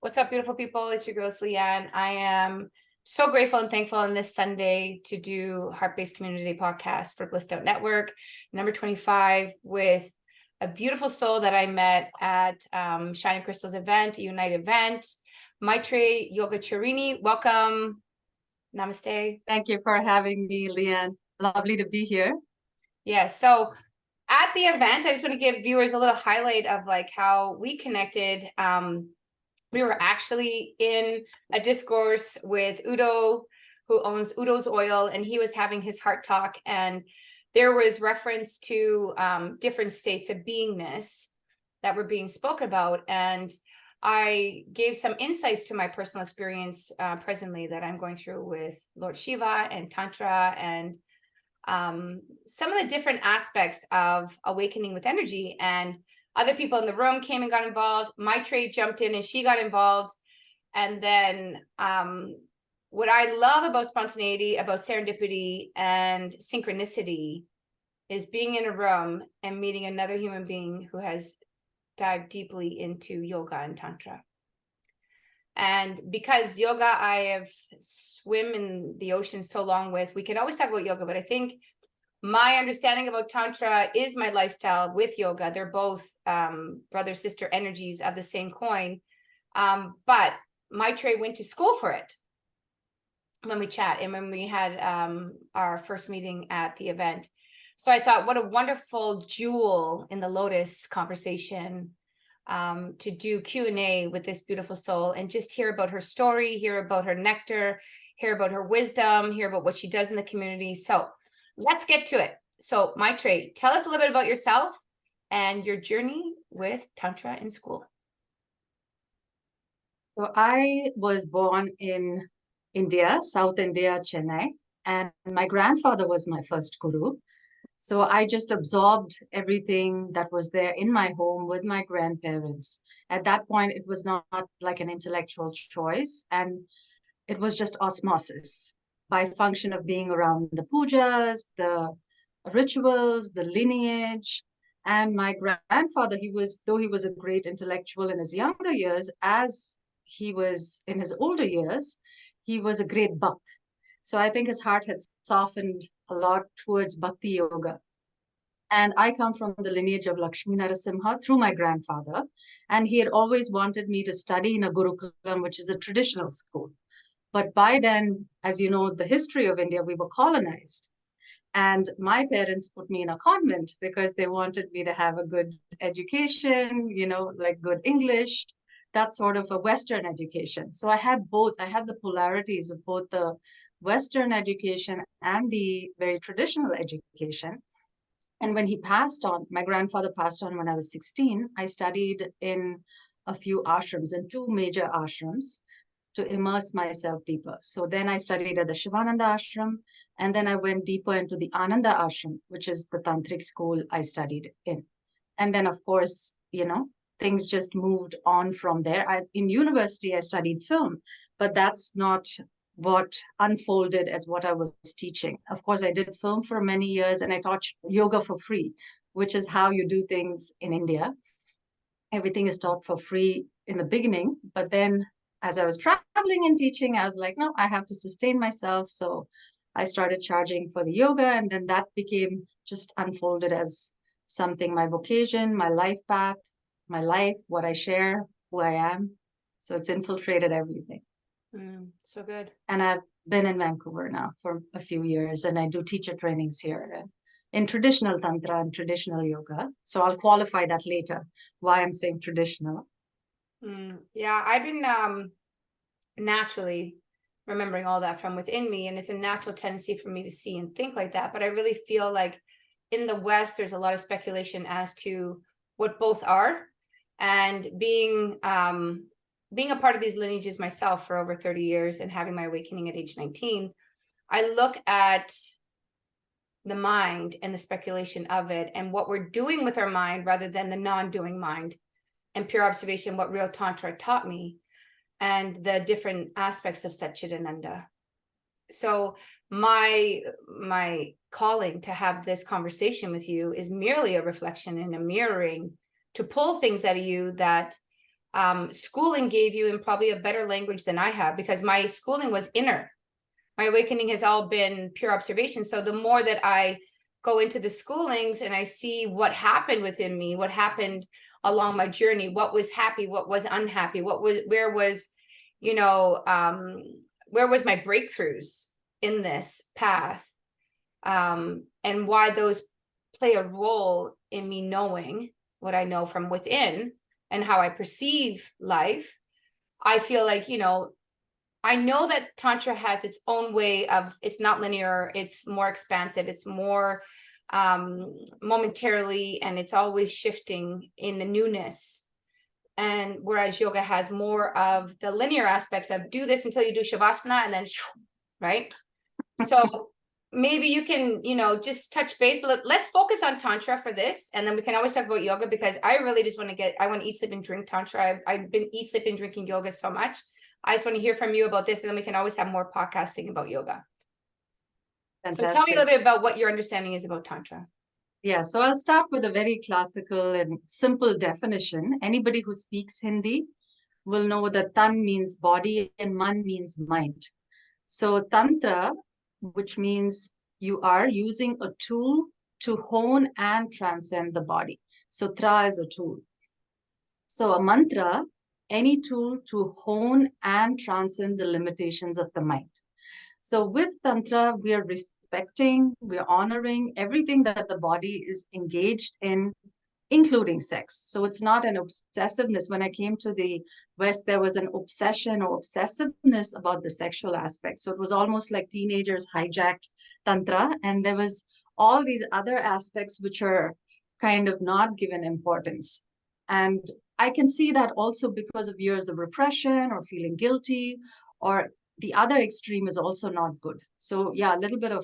What's up, beautiful people? It's your girl, Leanne. I am so grateful and thankful on this Sunday to do Heart-Based Community Podcast for Blissed Out Network, number 25, with a beautiful soul that I met at Shining Crystal's event, a Unite event, Maitreyi Yogacharini. Welcome. Namaste. Thank you for having me, Leanne. Lovely to be here. Yeah, so at the event, I just want to give viewers a little highlight of like how we connected. We were actually in a discourse with Udo, who owns Udo's Oil, and he was having his heart talk, and there was reference to different states of beingness that were being spoken about, and I gave some insights to my personal experience presently that I'm going through with Lord Shiva and Tantra, and some of the different aspects of awakening with energy. And other people in the room came and got involved. Maitreyi jumped in and she got involved. And then what I love about spontaneity, about serendipity and synchronicity is being in a room and meeting another human being who has dived deeply into yoga and Tantra. And because yoga, I have swim in the ocean so long with, we could always talk about yoga, but I think my understanding about Tantra is my lifestyle with yoga. They're both brother, sister energies of the same coin. But Maitreyi went to school for it when we chat and when we had our first meeting at the event. So I thought, what a wonderful jewel in the Lotus conversation to do Q&A with this beautiful soul and just hear about her story, hear about her nectar, hear about her wisdom, hear about what she does in the community. So let's get to it. So Maitreyi, tell us a little bit about yourself and your journey with Tantra in school. So I was born in India, South India, Chennai, and my grandfather was my first guru. So I just absorbed everything that was there in my home with my grandparents. At that point, it was not like an intellectual choice, and it was just osmosis by function of being around the pujas, the rituals, the lineage. And my grandfather, though he was a great intellectual in his younger years, as he was in his older years, he was a great bhakt. So I think his heart had softened a lot towards bhakti yoga. And I come from the lineage of Lakshmi Narasimha through my grandfather. And he had always wanted me to study in a Gurukulam, which is a traditional school. But by then, as you know, the history of India, we were colonized. And my parents put me in a convent because they wanted me to have a good education, like good English, that sort of a Western education. So I had both. I had the polarities of both the Western education and the very traditional education. And when he passed on, my grandfather passed on when I was 16, I studied in a few ashrams, in two major ashrams, to immerse myself deeper. So then I studied at the Shivananda ashram, and then I went deeper into the Ananda ashram, which is the tantric school I studied in. And then, of course, things just moved on from there. In university, I studied film, but that's not what unfolded as what I was teaching. Of course, I did film for many years and I taught yoga for free, which is how you do things in India. Everything is taught for free in the beginning, but then as I was traveling and teaching, I was like, no, I have to sustain myself. So I started charging for the yoga, and then that became just unfolded as something, my vocation, my life path, my life, what I share, who I am. So it's infiltrated everything. So good. And I've been in Vancouver now for a few years, and I do teacher trainings here and in traditional Tantra and traditional yoga. So I'll qualify that later, why I'm saying traditional. Yeah, I've been naturally remembering all that from within me, and it's a natural tendency for me to see and think like that. But I really feel like in the West, there's a lot of speculation as to what both are, and being a part of these lineages myself for over 30 years and having my awakening at age 19, I look at the mind and the speculation of it and what we're doing with our mind rather than the non-doing mind, and pure observation, what real Tantra taught me, and the different aspects of Satchidananda. So my calling to have this conversation with you is merely a reflection and a mirroring to pull things out of you that schooling gave you in probably a better language than I have, because my schooling was inner. My awakening has all been pure observation. So the more that I go into the schoolings and I see what happened within me, what happened along my journey, what was happy, what was unhappy, where was, you know, where was my breakthroughs in this path, and why those play a role in me knowing what I know from within and how I perceive life. I feel like, you know, I know that Tantra has its own way of, it's not linear, it's more expansive, it's more momentarily, and it's always shifting in the newness. And whereas yoga has more of the linear aspects of do this until you do Shavasana and then, right? So maybe you can, you know, just touch base. Let's focus on Tantra for this. And then we can always talk about yoga, because I really just want to I want to eat, sleep, and drink Tantra. I've been eat, sleep, and drinking yoga so much. I just want to hear from you about this, and then we can always have more podcasting about yoga. Fantastic. So tell me a little bit about what your understanding is about Tantra. Yeah, so I'll start with a very classical and simple definition. Anybody who speaks Hindi will know that tan means body and man means mind. So Tantra, which means you are using a tool to hone and transcend the body. So Tra is a tool. So a mantra, any tool to hone and transcend the limitations of the mind. So with Tantra, we are respecting, we're honoring everything that the body is engaged in, including sex. So it's not an obsessiveness. When I came to the West, there was an obsession or obsessiveness about the sexual aspect. So it was almost like teenagers hijacked Tantra, and there was all these other aspects which are kind of not given importance. And I can see that also because of years of repression or feeling guilty, or the other extreme is also not good. So yeah, a little bit of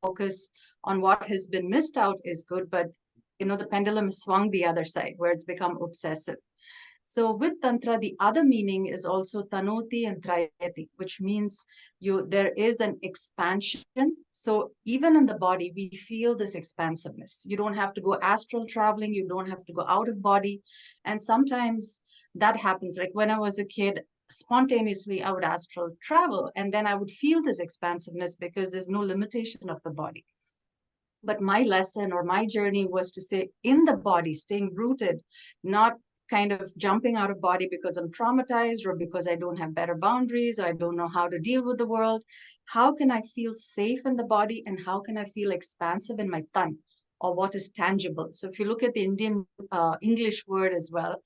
focus on what has been missed out is good, but you know, the pendulum has swung the other side where it's become obsessive. So with Tantra, the other meaning is also Tanoti and Trayati, which means there is an expansion. So even in the body, we feel this expansiveness. You don't have to go astral traveling, you don't have to go out of body. And sometimes that happens. Like when I was a kid, spontaneously I would astral travel, and then I would feel this expansiveness because there's no limitation of the body. But my lesson or my journey was to say in the body, staying rooted, not kind of jumping out of body because I'm traumatized or because I don't have better boundaries or I don't know how to deal with the world. How can I feel safe in the body, and how can I feel expansive in my tan, or what is tangible? So if you look at the Indian English word as well,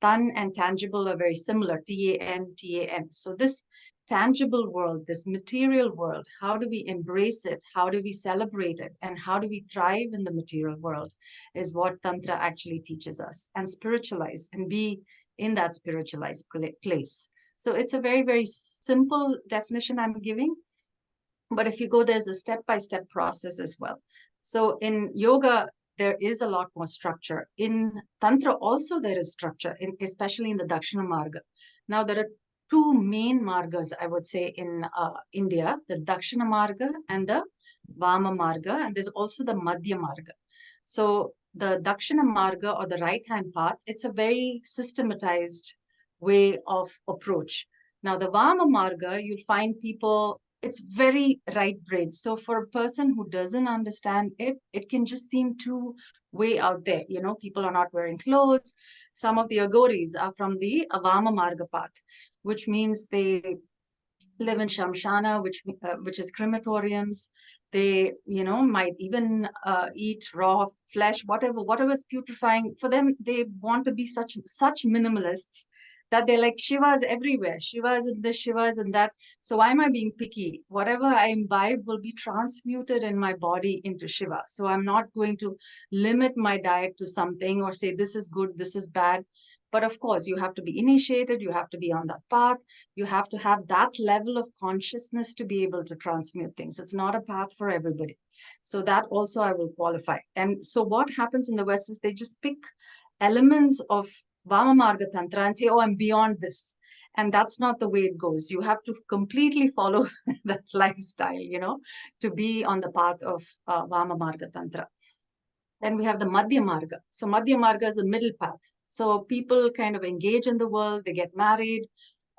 tan and tangible are very similar, T-A-N, T-A-N. So this tangible world, this material world, how do we embrace it? How do we celebrate it? And how do we thrive in the material world is what Tantra actually teaches us, and spiritualize and be in that spiritualized place. So it's a very, very simple definition I'm giving. But if you go, there's a step-by-step process as well. So in yoga, there is a lot more structure. In Tantra also there is structure, especially in the Dakshina Marga. Now there are two main margas, I would say, in India, the Dakshina Marga and the Vama Marga, and there's also the Madhya Marga. So the Dakshina Marga, or the right-hand path, it's a very systematized way of approach. Now the Vama Marga, you'll find people, it's very right brain. So for a person who doesn't understand it, it can just seem too way out there. You know, people are not wearing clothes. Some of the agoris are from the Avama Marga path, which means they live in shamshana, which is crematoriums. They, you know, might even eat raw flesh, whatever is putrefying. For them, they want to be such minimalists that they're like, Shiva is everywhere. Shiva is in this, Shiva is in that. So why am I being picky? Whatever I imbibe will be transmuted in my body into Shiva. So I'm not going to limit my diet to something or say this is good, this is bad. But of course, you have to be initiated, you have to be on that path, you have to have that level of consciousness to be able to transmute things. It's not a path for everybody. So that also I will qualify. And so what happens in the West is they just pick elements of Vama Marga Tantra and say, oh, I'm beyond this. And that's not the way it goes. You have to completely follow that lifestyle, you know, to be on the path of Vama Marga Tantra. Then we have the Madhya Marga. So Madhya Marga is a middle path. So people kind of engage in the world, they get married.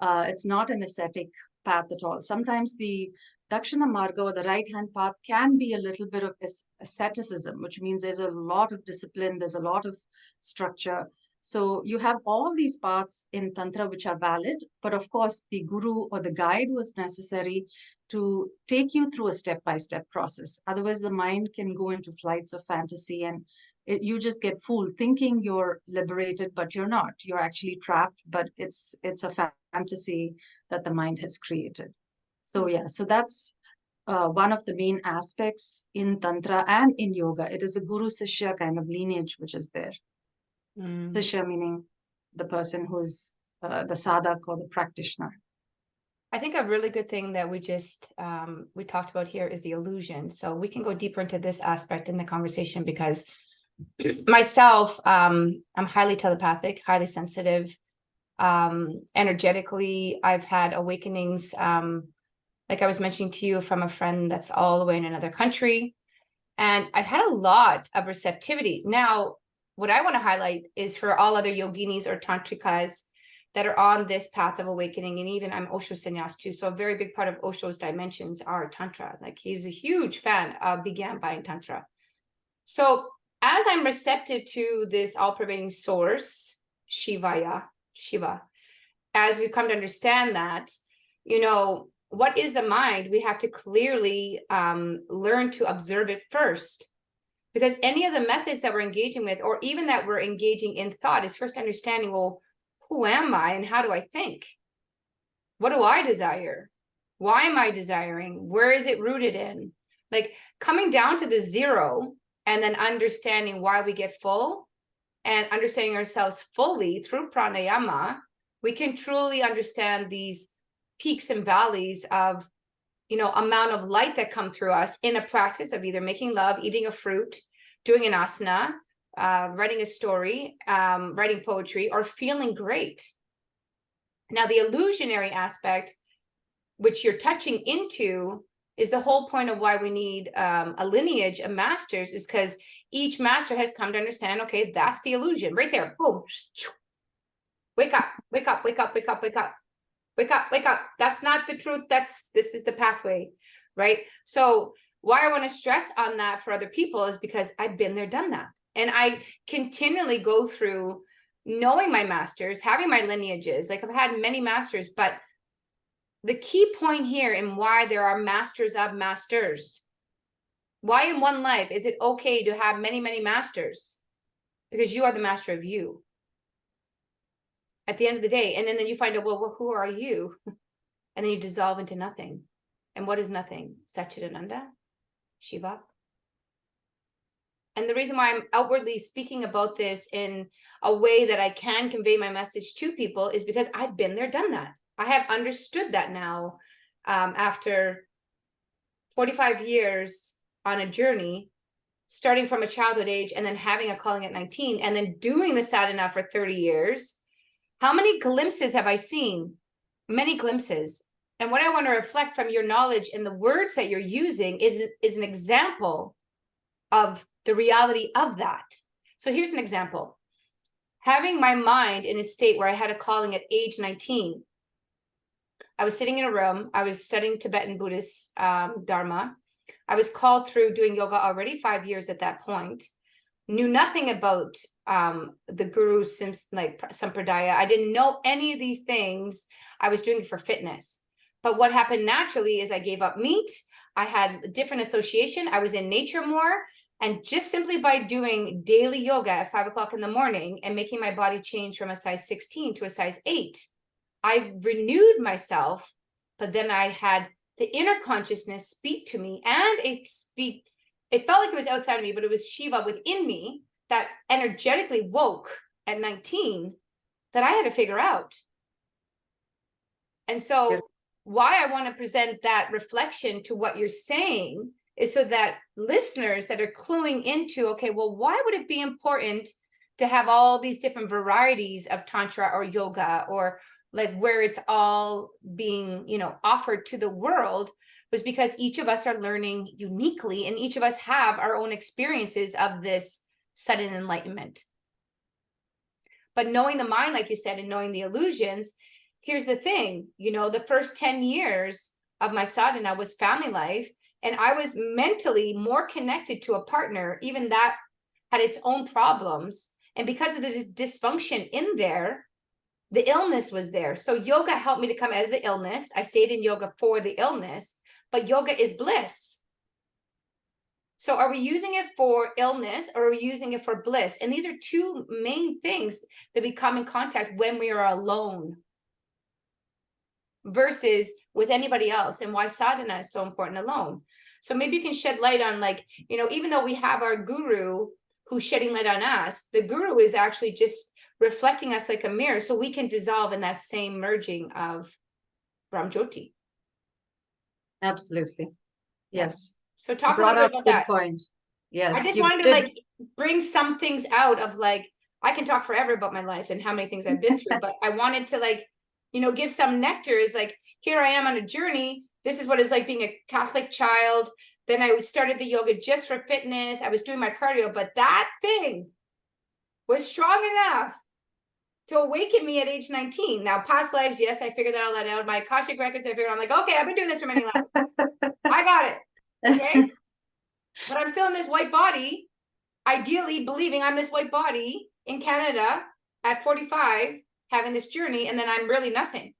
It's not an ascetic path at all. Sometimes the Dakshina Marga or the right hand path can be a little bit of asceticism, which means there's a lot of discipline, there's a lot of structure. So you have all these paths in Tantra which are valid, but of course, the guru or the guide was necessary to take you through a step by step process. Otherwise, the mind can go into flights of fantasy and you just get fooled thinking you're liberated, but you're not. You're actually trapped, but it's a fantasy that the mind has created. So yeah, so that's one of the main aspects in Tantra and in yoga. It is a guru sishya kind of lineage which is there. Sishya meaning the person who's the sadhak or the practitioner. I think a really good thing that we talked about here is the illusion. So we can go deeper into this aspect in the conversation because myself, I'm highly telepathic, highly sensitive. Energetically, I've had awakenings, like I was mentioning to you, from a friend that's all the way in another country. And I've had a lot of receptivity. Now, what I want to highlight is for all other yoginis or tantrikas that are on this path of awakening, and even I'm Osho sannyas too. So a very big part of Osho's dimensions are Tantra. Like he's a huge fan of began by Tantra. So as I'm receptive to this all-pervading source, Shiva, as we come to understand that, what is the mind? We have to clearly learn to observe it first. Because any of the methods that we're engaging with, or even that we're engaging in thought, is first understanding, well, who am I and how do I think? What do I desire? Why am I desiring? Where is it rooted in? Like coming down to the zero and then understanding why we get full and understanding ourselves fully through pranayama, we can truly understand these peaks and valleys of, amount of light that come through us in a practice of either making love, eating a fruit, doing an asana, writing a story, writing poetry, or feeling great. Now, the illusionary aspect, which you're touching into, is the whole point of why we need a lineage of masters, is because each master has come to understand, okay, that's the illusion right there. Boom. Wake up, wake up, wake up, wake up, wake up, wake up, wake up. That's not the truth. This is the pathway, right? So why I want to stress on that for other people is because I've been there, done that. And I continually go through knowing my masters, having my lineages. Like I've had many masters, but the key point here and why there are masters of masters, why in one life is it okay to have many, many masters? Because you are the master of you at the end of the day. And then you find out, well, who are you? And then you dissolve into nothing. And what is nothing? Satchidananda, Shiva. And the reason why I'm outwardly speaking about this in a way that I can convey my message to people is because I've been there, done that. I have understood that now after 45 years on a journey, starting from a childhood age and then having a calling at 19 and then doing the sadhana for 30 years. How many glimpses have I seen? Many glimpses. And what I want to reflect from your knowledge and the words that you're using is an example of the reality of that. So here's an example. Having my mind in a state where I had a calling at age 19, I was sitting in a room, I was studying Tibetan Buddhist Dharma. I was called through doing yoga already 5 years at that point, knew nothing about the guru sampradaya. I didn't know any of these things. I was doing it for fitness. But what happened naturally is I gave up meat. I had a different association. I was in nature more. And just simply by doing daily yoga at 5 o'clock in the morning and making my body change from a size 16 to a size 8, I renewed myself. But then I had the inner consciousness speak to me, and it felt like it was outside of me, but it was Shiva within me that energetically woke at 19 that I had to figure out. And so why I want to present that reflection to what you're saying is so that listeners that are cluing into, okay, well, why would it be important to have all these different varieties of Tantra or yoga, or like where it's all being, offered to the world, was because each of us are learning uniquely and each of us have our own experiences of this sudden enlightenment. But knowing the mind, like you said, and knowing the illusions, here's the thing, the first 10 years of my sadhana was family life, and I was mentally more connected to a partner, even that had its own problems. And because of the dysfunction in there, the illness was there. So yoga helped me to come out of the illness. I stayed in yoga for the illness, but yoga is bliss. So are we using it for illness, or are we using it for bliss? And these are two main things that we come in contact when we are alone versus with anybody else, and why sadhana is so important alone. So maybe you can shed light on, like, even though we have our guru who's shedding light on us, the guru is actually just reflecting us like a mirror, so we can dissolve in that same merging of Brahmjyoti. Absolutely. Yes. So talk a Brought little up bit about good that. point. Yes. I just you wanted to did. like bring some things out of, like, I can talk forever about my life and how many things I've been through, but I wanted to, like, give some nectar. Is like, here I am on a journey. This is what it's like being a Catholic child. Then I started the yoga just for fitness. I was doing my cardio, but that thing was strong enough to awaken me at age 19. Now, past lives, yes, I figured that all that out. My Akashic records, I figured, I'm like, okay, I've been doing this for many lives. I got it. Okay. But I'm still in this white body, ideally believing I'm this white body in Canada at 45, having this journey, and then I'm really nothing.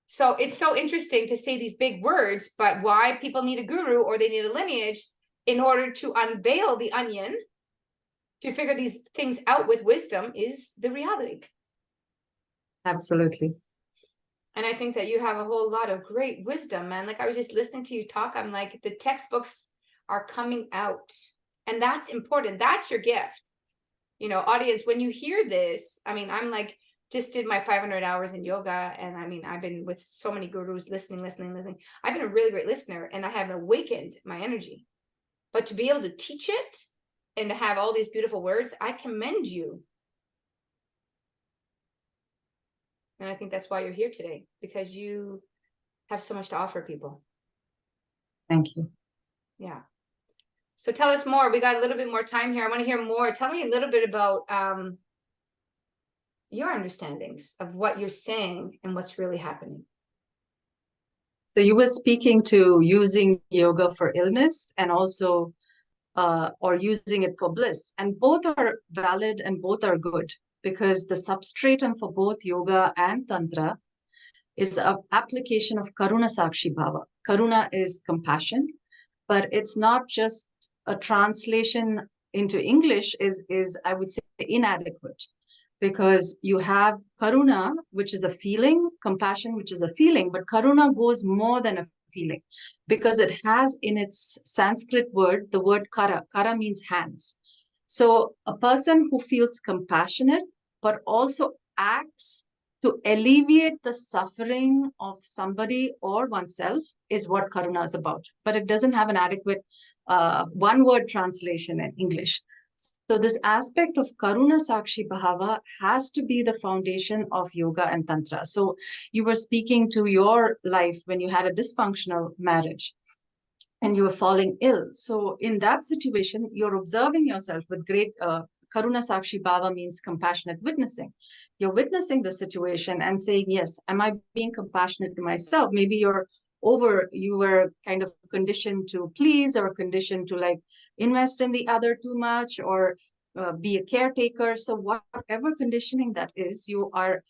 So it's so interesting to say these big words, but why people need a guru or they need a lineage in order to unveil the onion, to figure these things out with wisdom, is the reality. Absolutely. And I think that you have a whole lot of great wisdom, man. Like, I was just listening to you talk. I'm like, the textbooks are coming out, and that's important. That's your gift. Audience, when you hear this, I'm like, just did my 500 hours in yoga. And I've been with so many gurus, listening. I've been a really great listener, and I have awakened my energy. But to be able to teach it and to have all these beautiful words, I commend you. And I think that's why you're here today, because you have so much to offer people. Thank you. Yeah. So tell us more. We got a little bit more time here. I want to hear more. Tell me a little bit about your understandings of what you're saying and what's really happening. So you were speaking to using yoga for illness and also or using it for bliss. And both are valid and both are good, because the substratum for both yoga and Tantra is an application of Karuna Sakshi Bhava. Karuna is compassion, but it's not just a translation into English is I would say inadequate, because you have Karuna, which is a feeling, compassion, which is a feeling, but Karuna goes more than a feeling, because it has in its Sanskrit word the word kara. Kara means hands. So a person who feels compassionate but also acts to alleviate the suffering of somebody or oneself is what karuna is about. But it doesn't have an adequate one word translation in English. So this aspect of Karuna Sakshi Bhava has to be the foundation of yoga and Tantra. So you were speaking to your life when you had a dysfunctional marriage and you were falling ill. So in that situation, you're observing yourself with great Karuna Sakshi Bhava means compassionate witnessing. You're witnessing the situation and saying, yes, am I being compassionate to myself? Maybe you were kind of conditioned to please, or conditioned to like invest in the other too much, or be a caretaker. So whatever conditioning that is, you are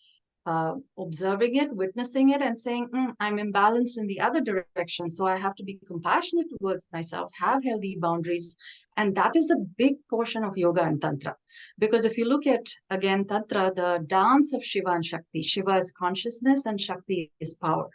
observing it, witnessing it, and saying, I'm imbalanced in the other direction. So I have to be compassionate towards myself, have healthy boundaries. And that is a big portion of yoga and Tantra. Because if you look at, again, Tantra, the dance of Shiva and Shakti, Shiva is consciousness and Shakti is power.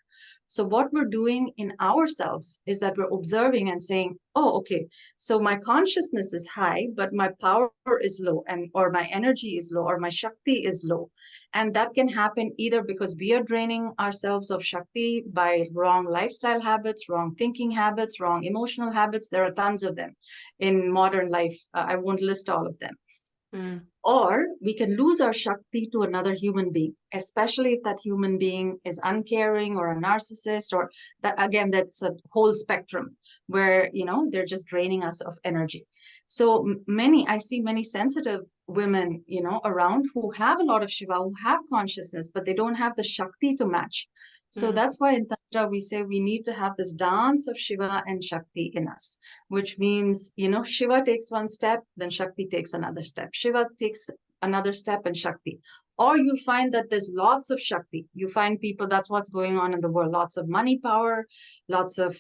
So what we're doing in ourselves is that we're observing and saying, oh, okay, so my consciousness is high, but my power is low, and or my energy is low, or my Shakti is low. And that can happen either because we are draining ourselves of Shakti by wrong lifestyle habits, wrong thinking habits, wrong emotional habits. There are tons of them in modern life. I won't list all of them. Or we can lose our Shakti to another human being, especially if that human being is uncaring or a narcissist, or that, again, that's a whole spectrum where, they're just draining us of energy. So I see many sensitive women, around who have a lot of Shiva, who have consciousness, but they don't have the Shakti to match. So that's why in Tantra we say we need to have this dance of Shiva and Shakti in us, which means, Shiva takes one step, then Shakti takes another step. Shiva takes another step and Shakti. Or you'll find that there's lots of Shakti. You find people, that's what's going on in the world, lots of money power, lots of,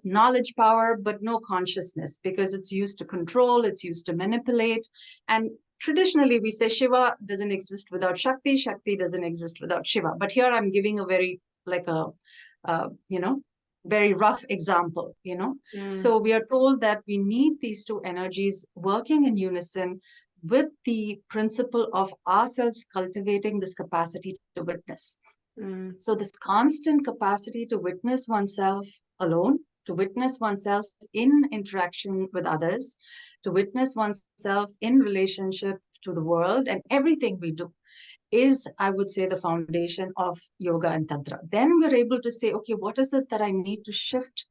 knowledge power, but no consciousness, because it's used to control, it's used to manipulate. And traditionally we say Shiva doesn't exist without Shakti, Shakti doesn't exist without Shiva. But here I'm giving a very, like a, very rough example, So we are told that we need these two energies working in unison with the principle of ourselves cultivating this capacity to witness. So this constant capacity to witness oneself alone, to witness oneself in interaction with others, to witness oneself in relationship to the world and everything we do is, I would say, the foundation of yoga and tantra. Then we're able to say, okay, what is it that I need to shift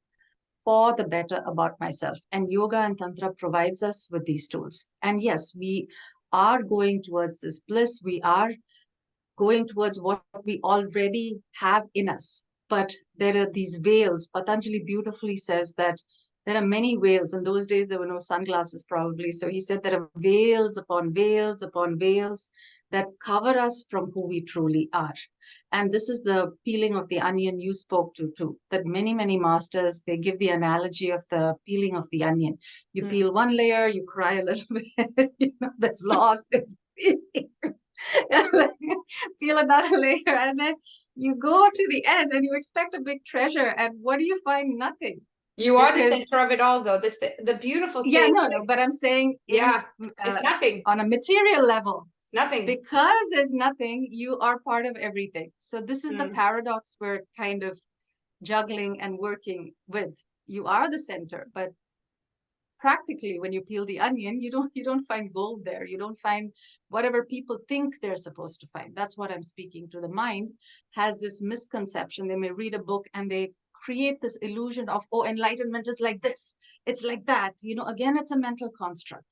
for the better about myself? And yoga and tantra provides us with these tools. And yes, we are going towards this bliss. We are going towards what we already have in us. But there are these veils. Patanjali beautifully says that there are many veils. In those days, there were no sunglasses probably. So he said there are veils upon veils upon veils that cover us from who we truly are. And this is the peeling of the onion you spoke to too, that many, many masters, they give the analogy of the peeling of the onion. You peel one layer, you cry a little bit, there's loss, there's peel another layer, and then you go to the end and you expect a big treasure, and what do you find? Nothing. You are the center of it all, though. The beautiful thing. Yeah, no, but I'm saying, it's nothing on a material level. It's nothing. Because there's nothing, you are part of everything. So this is the paradox we're kind of juggling and working with. You are the center, but practically when you peel the onion, you don't find gold there. You don't find whatever people think they're supposed to find. That's what I'm speaking to. The mind has this misconception. They may read a book and they create this illusion of, oh, enlightenment is like this, it's like that. Again, it's a mental construct.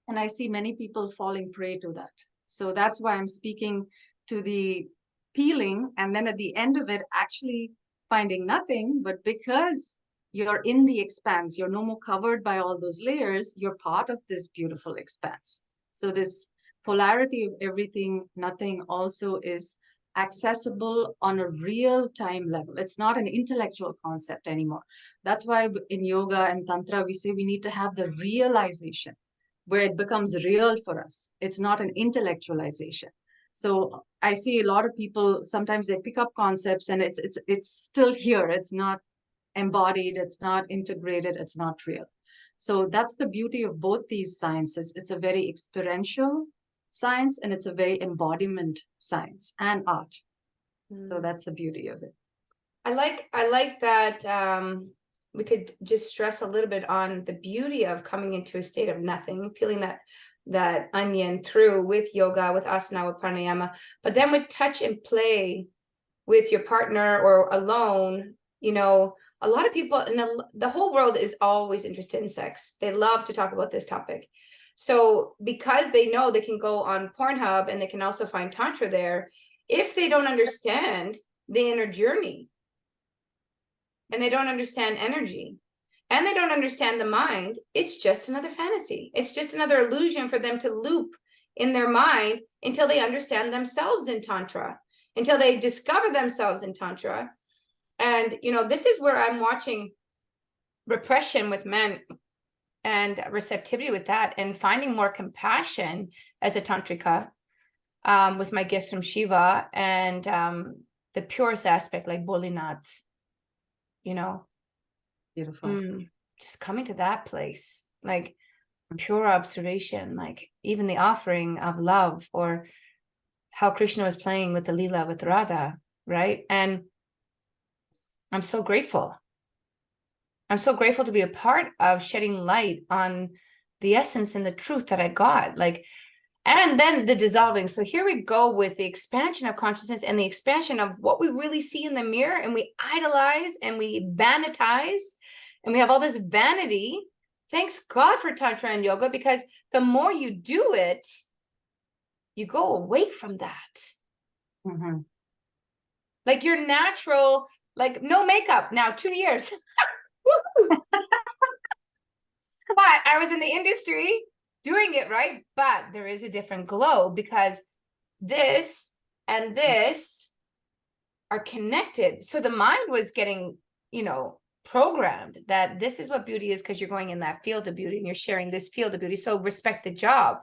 And I see many people falling prey to that. So that's why I'm speaking to the peeling, and then at the end of it, actually finding nothing. But because you're in the expanse, you're no more covered by all those layers, you're part of this beautiful expanse. So this polarity of everything, nothing also is accessible on a real time level. It's not an intellectual concept anymore. That's why in yoga and tantra, we say we need to have the realization where it becomes real for us. It's not an intellectualization. So I see a lot of people, sometimes they pick up concepts and it's still here. It's not embodied, it's not integrated, it's not real. So that's the beauty of both these sciences. It's a very experiential science and it's a very embodiment science and art. So that's the beauty of it. I like that we could just stress a little bit on the beauty of coming into a state of nothing, peeling that onion through with yoga, with asana, with pranayama, but then with touch and play with your partner or alone. A lot of people in the whole world is always interested in sex. They love to talk about this topic. So because they know they can go on Pornhub and they can also find Tantra there, if they don't understand the inner journey, and they don't understand energy, and they don't understand the mind, it's just another fantasy. It's just another illusion for them to loop in their mind until they understand themselves in Tantra, until they discover themselves in Tantra. And, this is where I'm watching repression with men and receptivity with that, and finding more compassion as a Tantrika with my gifts from Shiva and the purest aspect, like Bolinath. Beautiful. Just coming to that place, like pure observation, like even the offering of love, or how Krishna was playing with the Leela with Radha, right? And I'm so grateful. I'm so grateful to be a part of shedding light on the essence and the truth that I got, and then the dissolving. So here we go with the expansion of consciousness and the expansion of what we really see in the mirror, and we idolize and we vanitize And we have all this vanity. Thanks God for Tantra and yoga, because the more you do it, you go away from that. Mm-hmm. Like your natural, like no makeup now, 2 years. But I was in the industry doing it right. But there is a different glow, because this and this are connected. So the mind was getting, programmed that this is what beauty is, because you're going in that field of beauty and you're sharing this field of beauty. So respect the job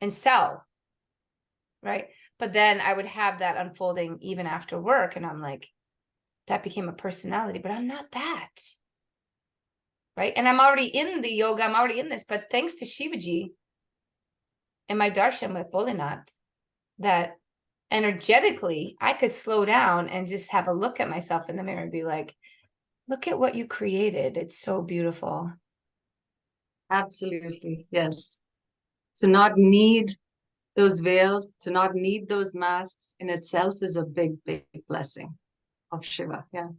and sell, right? But then I would have that unfolding even after work, and I'm like, that became a personality, but I'm not that, right? And I'm already in the yoga, I'm already in this, but thanks to Shivaji and my darshan with Bolinath, that energetically I could slow down and just have a look at myself in the mirror and be like, look at what you created. It's so beautiful. Absolutely. Yes. To not need those veils, to not need those masks in itself is a big, big blessing of Shiva. Yeah.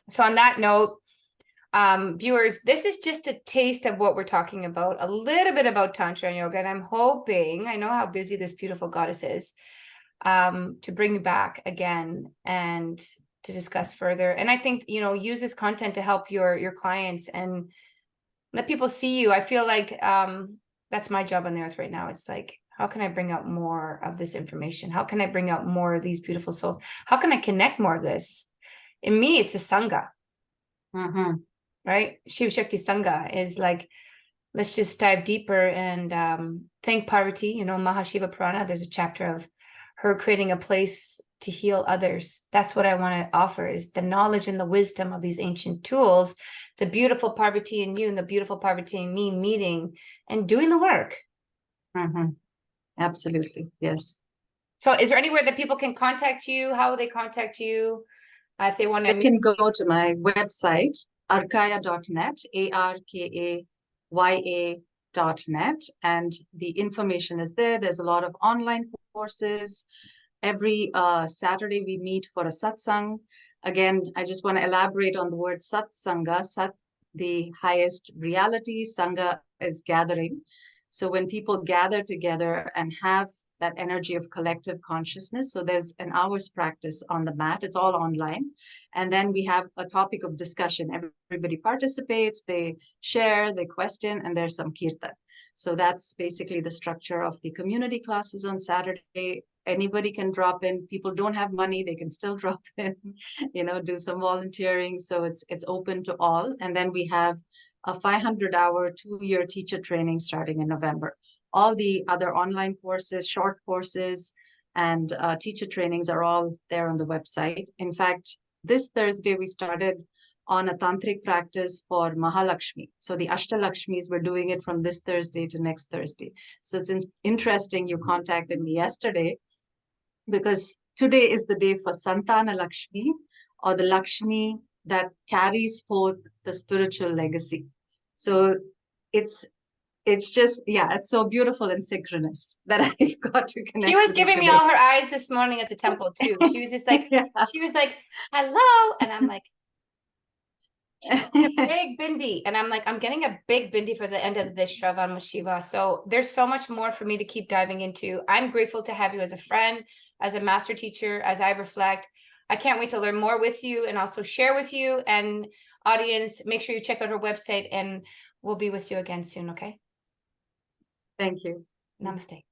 So on that note, viewers, this is just a taste of what we're talking about, a little bit about Tantra and yoga. And I'm hoping, I know how busy this beautiful goddess is, to bring you back again and to discuss further. And I think, use this content to help your clients and let people see you. I feel like that's my job on the earth right now. It's like, how can I bring out more of this information? How can I bring out more of these beautiful souls? How can I connect more of this? In me, it's the Sangha, right? Shiv Shakti Sangha is like, let's just dive deeper and thank Parvati, Mahashiva Purana. There's a chapter of her creating a place to heal others. That's what I want to offer, is the knowledge and the wisdom of these ancient tools, the beautiful Parvati in you and the beautiful Parvati in me meeting and doing the work. Absolutely. Yes. So is there anywhere that people can contact you? How will they contact you if they want to? They can go to my website, arkaya.net, ARKAYA.net, and the information is there. There's a lot of online courses. Every Saturday we meet for a satsang. Again, I just want to elaborate on the word satsanga. Sat, the highest reality. Sangha is gathering. So when people gather together and have that energy of collective consciousness. So there's an hour's practice on the mat. It's all online. And then we have a topic of discussion. Everybody participates, they share, they question, and there's some kirtan. So that's basically the structure of the community classes on Saturday. Anybody can drop in. People don't have money, they can still drop in, do some volunteering. So it's open to all. And then we have a 500-hour 2-year teacher training starting in November. All the other online courses, short courses, and teacher trainings are all there on the website. In fact, this Thursday we started on a tantric practice for Mahalakshmi. So the Ashtalakshmis, we're doing it from this Thursday to next Thursday. So it's interesting you contacted me yesterday, because today is the day for Santana Lakshmi, or the Lakshmi that carries forth the spiritual legacy. So it's just, it's so beautiful and synchronous that I got to connect. She was giving me all her eyes this morning at the temple too. She was just like, she was like, hello. And I'm like, she's a big bindi. And I'm like, I'm getting a big bindi for the end of this Shravan with Shiva. So there's so much more for me to keep diving into. I'm grateful to have you as a friend, as a master teacher, as I reflect. I can't wait to learn more with you and also share with you. And audience, make sure you check out her website, and we'll be with you again soon, okay? Thank you. Namaste.